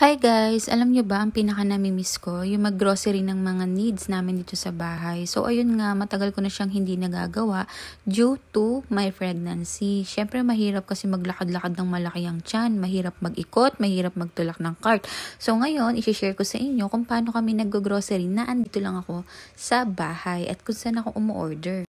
Hi guys! Alam nyo ba ang pinaka-namimiss ko? Yung mag-grocery ng mga needs namin dito sa bahay. So ayun nga, matagal ko na siyang hindi nagagawa due to my pregnancy. Syempre mahirap kasi maglakad-lakad ng malaki ang tiyan. Mahirap mag-ikot, mahirap magtulak ng cart. So ngayon, isi-share ko sa inyo kung paano kami nag-grocery na andito lang ako sa bahay at kung saan ako umu-order.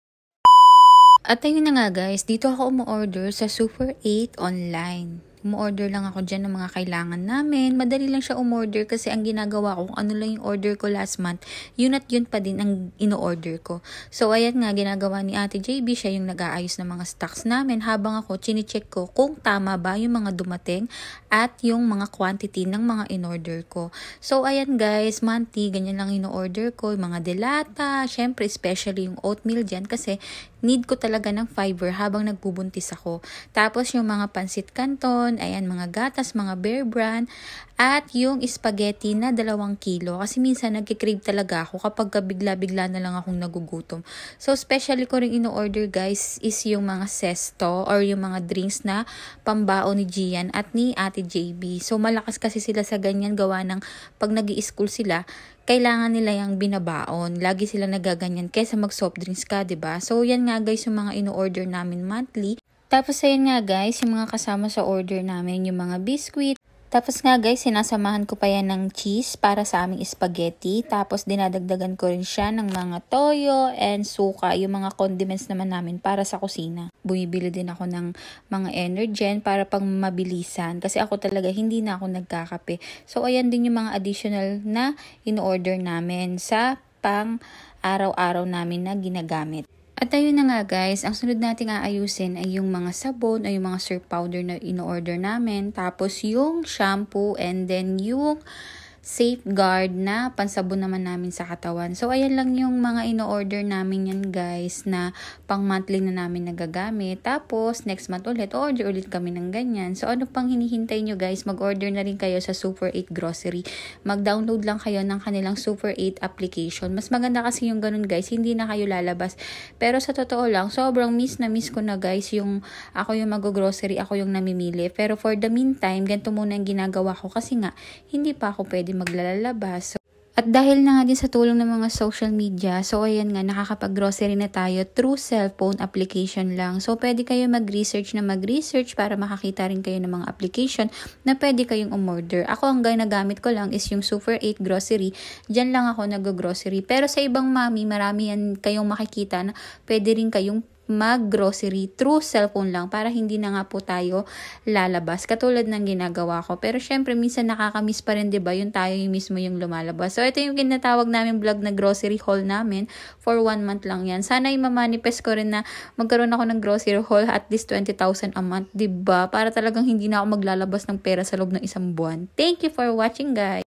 At ayun na nga guys, dito ako umu-order sa Super 8 online. Umu-order lang ako dyan ng mga kailangan namin. Madali lang siya umorder kasi ang ginagawa ko, kung ano lang yung order ko last month, yun at yun pa din ang ino-order ko. So ayan nga, ginagawa ni Ate JB, siya yung nag-aayos ng mga stocks namin habang ako chine-check ko kung tama ba yung mga dumating at yung mga quantity ng mga in-order ko. So ayan guys, monthly, ganyan lang ino-order ko, yung mga delata, syempre especially yung oatmeal dyan kasi need ko talaga ng fiber habang nagbubuntis ako. Tapos yung mga pansit canton, ayan mga gatas, mga Bear Brand, at yung spaghetti na 2 kilo. Kasi minsan nagkikrave talaga ako kapag bigla-bigla na lang akong nagugutom. So especially ko rin ino-order guys is yung mga sesto or yung mga drinks na pambao ni Gian at ni Ate JB. So malakas kasi sila sa ganyan gawa ng pag nag-i-school sila, kailangan nila yung binabaon. Lagi sila nagaganyan kaysa mag-soft drinks ka, 'di ba? So yan nga guys yung mga ino-order namin monthly. Tapos ayun nga guys, yung mga kasama sa order namin, yung mga biscuit. Tapos nga guys, sinasamahan ko pa yan ng cheese para sa aming spaghetti. Tapos dinadagdagan ko rin siya ng mga toyo and suka, yung mga condiments naman namin para sa kusina. Bumibili din ako ng mga Energen para pang mabilisan kasi ako talaga hindi na ako nagkakape. So ayan din yung mga additional na in-order namin sa pang araw-araw namin na ginagamit. At ayun na nga guys, ang sunod nating aayusin ay yung mga sabon ay yung mga surf powder na in-order namin. Tapos yung shampoo and then yung safeguard na pansabon naman namin sa katawan. So ayan lang yung mga ino-order namin yan guys na pang monthly na namin nagagamit. Tapos next month ulit, order ulit kami ng ganyan. So ano pang hinihintay nyo guys, mag-order na rin kayo sa Super 8 Grocery. Mag-download lang kayo ng kanilang Super 8 application. Mas maganda kasi yung ganun guys, hindi na kayo lalabas. Pero sa totoo lang, sobrang miss ko na guys yung ako yung mag-grocery, ako yung namimili. Pero for the meantime, ganito muna yung ginagawa ko kasi nga, hindi pa ako pwede maglalabas. At dahil na nga din sa tulong ng mga social media, so ayan nga, nakakapag-grocery na tayo through cellphone application lang. So pwede kayo mag-research para makakita rin kayo ng mga application na pwede kayong umorder. Ako ang ginagamit ko lang is yung Super 8 Grocery. Diyan lang ako nag-grocery. Pero sa ibang mami, marami yan kayong makikita na pwede rin kayong mag-grocery through cellphone lang para hindi na nga po tayo lalabas katulad ng ginagawa ko. Pero syempre minsan nakakamiss pa rin 'di ba yung tayo yung mismo yung lumalabas. So ito yung tinatawag namin vlog na grocery haul namin for 1 month lang yan. Sana i-manifest ko rin na magkaroon ako ng grocery haul at least 20,000 a month, 'di ba? Para talagang hindi na ako maglalabas ng pera sa loob ng isang buwan. Thank you for watching guys.